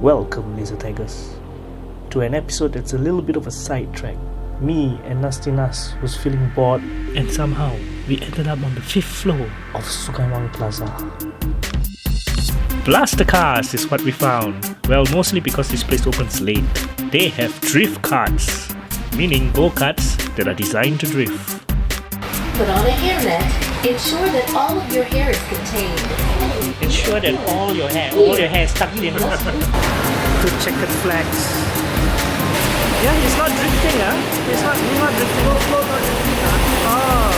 Welcome, laser taggers, to an episode that's a little bit of a sidetrack. Me and Nasty Nas was feeling bored, and somehow we ended up on the 5th floor of Sungei Wang Plaza. Blastacars is what we found. Well, mostly because this place opens late. They have drift carts, meaning go-karts that are designed to drift. Put on a hairnet. Ensure that all of your hair is contained. Ensure that all your hair is tucked in. Two checkered flags. Yeah, he's not drifting, huh? He's not drifting. No flow, not drifting, huh? Oh.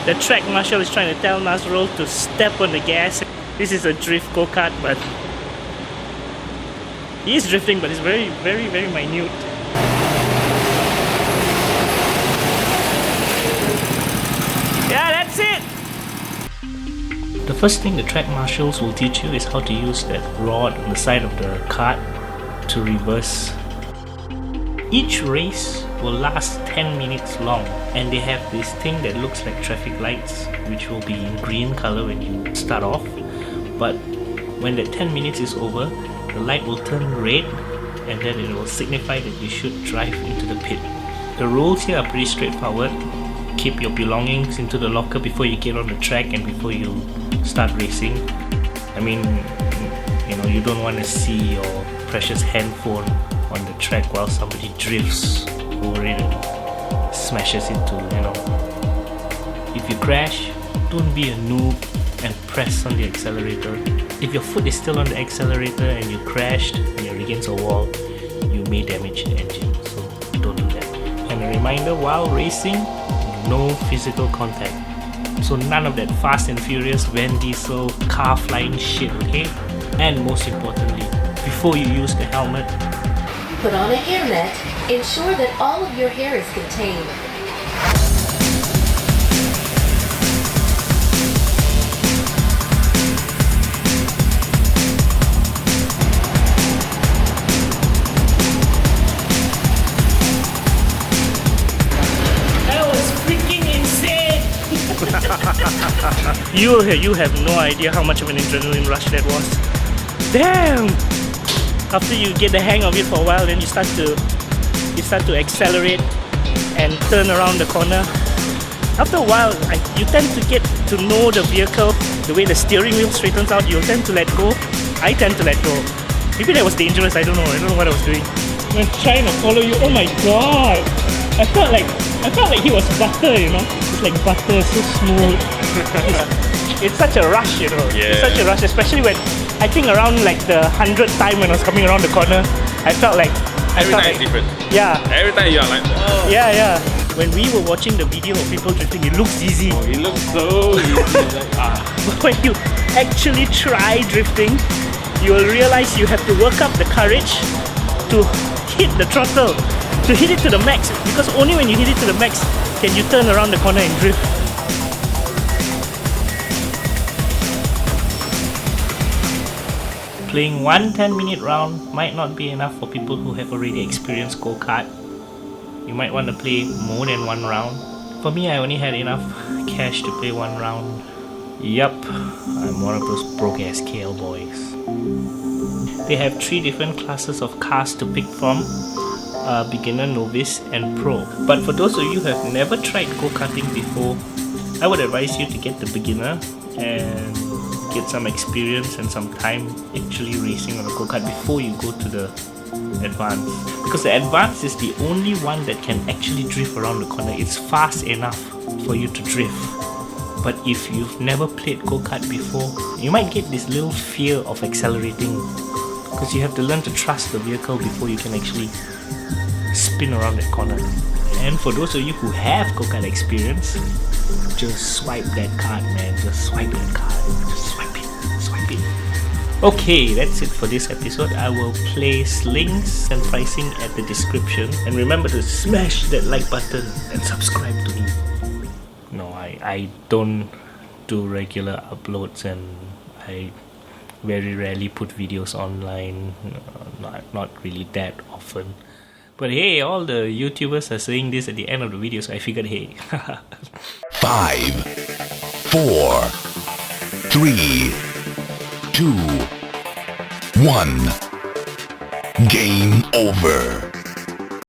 The track marshal is trying to tell Nasrul to step on the gas. This is a drift go-kart, but he is drifting, but it's very, very, very minute. Yeah, that's it! The first thing the track marshals will teach you is how to use that rod on the side of the kart to reverse. Each race will last 10 minutes long, and they have this thing that looks like traffic lights, which will be in green color when you start off, but when that 10 minutes is over, the light will turn red, and then it will signify that you should drive into the pit. The rules here are pretty straightforward. Keep your belongings into the locker before you get on the track and before you start racing. I mean, you don't want to see your precious handphone on the track while somebody drifts over it and smashes into, If you crash, don't be a noob and press on the accelerator. If your foot is still on the accelerator and you crashed and you're against a wall, you may damage the engine, so don't do that. And a reminder, while racing, no physical contact. So none of that Fast and Furious Van Diesel car flying shit, okay? And most importantly, before you use the helmet, put on a hairnet. Ensure that all of your hair is contained. You have no idea how much of an adrenaline rush that was. Damn! After you get the hang of it for a while, then you start to accelerate and turn around the corner. After a while, you tend to get to know the vehicle, the way the steering wheel straightens out. You tend to let go. I tend to let go. Maybe that was dangerous. I don't know what I was doing. I was trying to follow you. Oh my god! I felt like he was butter, It's like butter, so smooth. It's such a rush, Yeah. It's such a rush, especially when I think around like the 100th time when I was coming around the corner, I felt like every time it's different. Yeah. Every time you are like, oh. Yeah. When we were watching the video of people drifting, it looks easy. Oh, it looks so easy. But when you actually try drifting, you will realize you have to work up the courage to hit the throttle, to hit it to the max, because only when you hit it to the max can you turn around the corner and drift. Playing one 10-minute round might not be enough for people who have already experienced go-kart. You might want to play more than one round. For me, I only had enough cash to play one round. Yup, I'm one of those broke-ass KL boys. They have 3 different classes of cars to pick from. Beginner, novice and pro. But for those of you who have never tried go-karting before, I would advise you to get the beginner and get some experience and some time actually racing on a go-kart before you go to the advanced. Because the advanced is the only one that can actually drift around the corner. It's fast enough for you to drift. But if you've never played go-kart before, you might get this little fear of accelerating, because you have to learn to trust the vehicle before you can actually spin around that corner. And for those of you who have go-kart experience, just swipe that card, man. Just swipe that card. Just swipe it. Okay, that's it for this episode. I will place links and pricing at the description. And remember to smash that like button and subscribe to me. No, I don't do regular uploads, and I very rarely put videos online. Not really that often. But hey, all the YouTubers are saying this at the end of the video, so I figured, hey. 5 4, 3, 2, 1. Game over.